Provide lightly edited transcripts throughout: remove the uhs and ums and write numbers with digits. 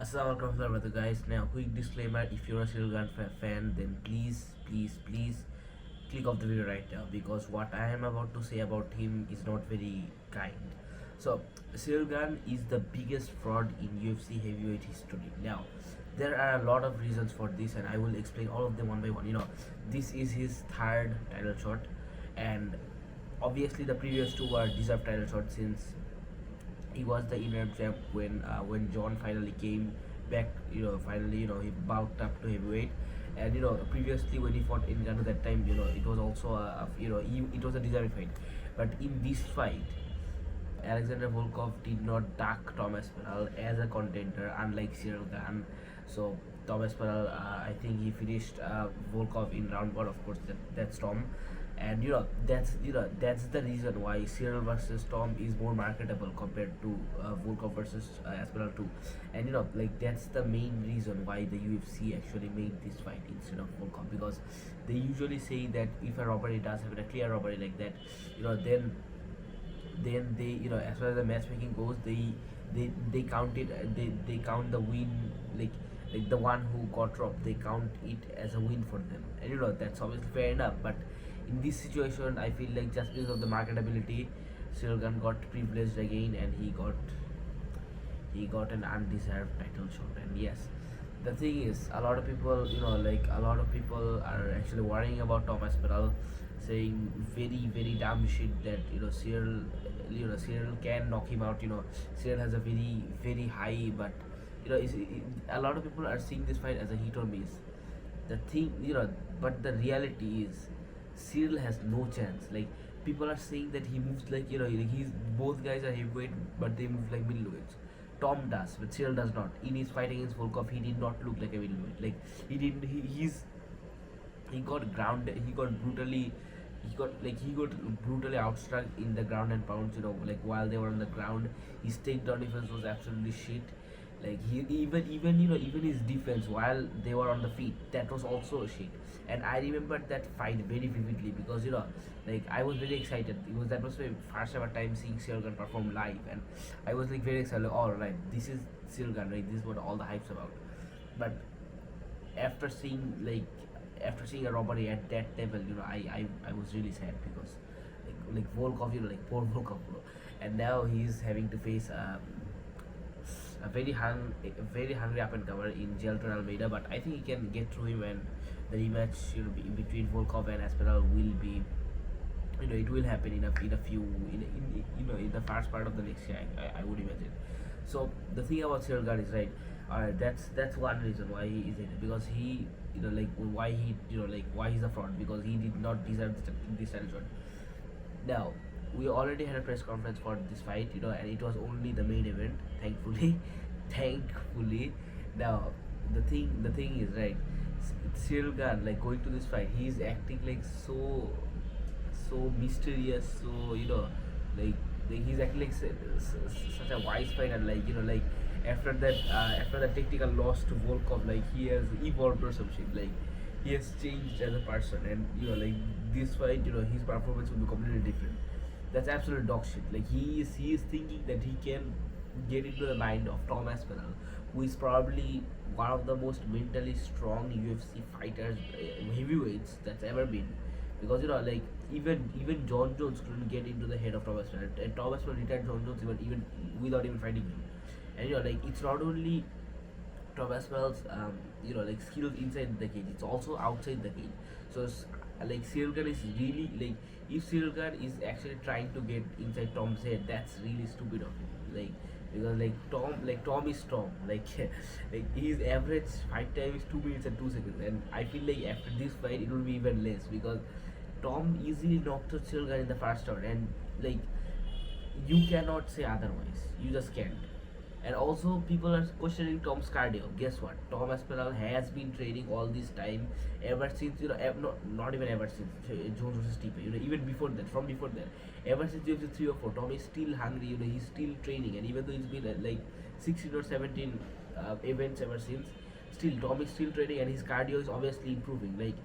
Assalamualaikum warahmatullahi guys. Now, quick disclaimer: if you're a Ciryl Gane fan, then please click off the video right now because what I am about to say about him is not very kind. So, Ciryl Gane is the biggest fraud in UFC heavyweight history. Now, there are a lot of reasons for this, and I will explain all of them one by one. This is his third title shot, and obviously the previous two were deserved title shots since he was the interim champ when John finally came back. Finally, he bulked up to heavyweight. And previously when he fought in Ghana that time, it was also it was a deserved fight. But in this fight, Alexander Volkov did not duck Thomas Peral as a contender, unlike Ciryl Gane. So Thomas Peral, I think he finished Volkov in round one. Of course, that's Tom, and that's the reason why Ciryl versus Tom is more marketable compared to Volkov versus Aspinall too. And that's the main reason why the UFC actually made this fight instead of Volkov, because they usually say that if a robbery does happen, a clear robbery like that, then they, as far as the matchmaking goes, they count it, they count the win, like the one who got robbed, they count it as a win for them. And that's obviously fair enough, but in this situation I feel like just because of the marketability, Ciryl Gane got privileged again, and he got an undeserved title shot. And yes, the thing is, a lot of people, a lot of people are actually worrying about Thomas Peral, saying very dumb shit that Ciryl can knock him out. Ciryl has a very high, but a lot of people are seeing this fight as a hit or miss. The thing, but the reality is Ciryl has no chance. Like, people are saying that he moves like, like he's, both guys are heavyweight but they move like middleweights. Tom does, but Ciryl does not. In his fight against Volkov, he did not look like a middleweight. Like, he didn't. He got grounded. He got brutally outstruck in the ground and pounds. Like while they were on the ground, his takedown defense was absolutely shit. Like, he even his defense while they were on the feet, that was also shit. And I remember that fight very vividly because like, I was very excited. That was my first ever time seeing Ciryl Gane perform live, and I was like very excited. Like, all right, this is Ciryl Gane, right? This is what all the hype's about. But after seeing a robbery at that level, I was really sad because like Volkov, like poor Volkov, bro. And now he's having to face a very hungry up and comer in Gelton Almeida. But I think he can get through him, and the rematch, between Volkov and Aspinall will be, it will happen in in the first part of the next year. I would imagine. So the thing about Ciryl Gane is, right. That's one reason why he is in it, because he, why he's a fraud, because he did not deserve this title shot. Now, we already had a press conference for this fight, and it was only the main event, thankfully. Thankfully. Now, the thing is, right, Ciryl Gane, like, going to this fight, he's acting like so mysterious, so like he's acting like such a wise fighter, like after that, after the technical loss to Volkov, like he has evolved or some shit, like he has changed as a person. And like, this fight, his performance will be completely different. That's absolute dog shit. Like, he is thinking that he can get into the mind of Tom Aspinall, who is probably one of the most mentally strong UFC fighters, heavyweights that's ever been. Because like, even John Jones couldn't get into the head of Tom Aspinall, and Tom Aspinall retired John Jones even without even fighting him. And like, it's not only Tom Aspinall's like skills inside the cage, it's also outside the cage. So like, Ciryl Gane is really, like, if Ciryl Gane is actually trying to get inside Tom's head, that's really stupid of him. Like, because Tom is Tom. Like like, his average fight time is 2 minutes and 2 seconds, and I feel like after this fight it will be even less, because Tom easily knocked out Ciryl Gane in the first round, and like, you cannot say otherwise. You just can't. And also, people are questioning Tom's cardio. Guess what? Tom Aspinall has been training all this time, ever since, not even ever since Jones versus Stipe. Even before that, from before that, ever since UFC 3 or 4, Tom is still hungry. He's still training, and even though it's been like 16 or 17 events ever since, still Tom is still training, and his cardio is obviously improving. Like,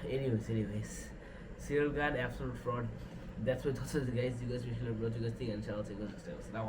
anyways, Ciryl Gane, absolute fraud. That's what, guys. You guys, we should have brought you guys think, and shall say, now,